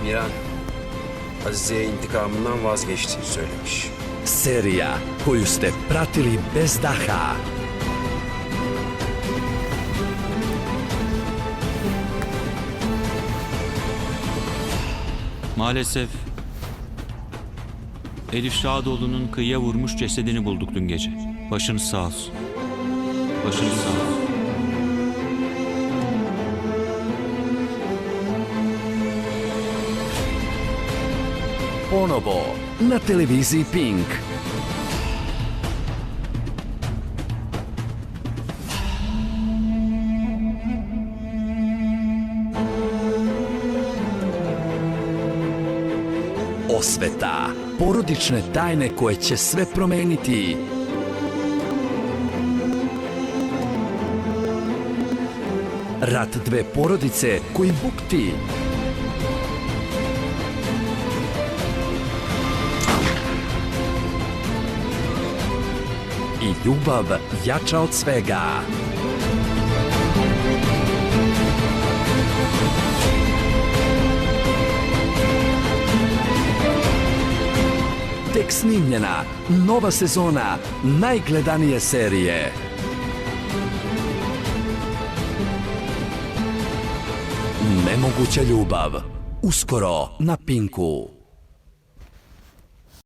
Miran, Azize'ye intikamından vazgeçtiğini söylemiş. Serija koju ste pratili bez daha. Maalesef Elif Şadoğlu'nun kıyıya vurmuş cesedini bulduk dün gece. Başınız sağ olsun. Başınız sağ olsun. Ponovo na televiziji Pink. Osveta. Porodične tajne koje će sve promeniti. Rat dve porodice koji bukti. I ljubav jača od svega. Tek snimljena, nova sezona najgledanije serije. Nemoguća ljubav. Uskoro na Pinku.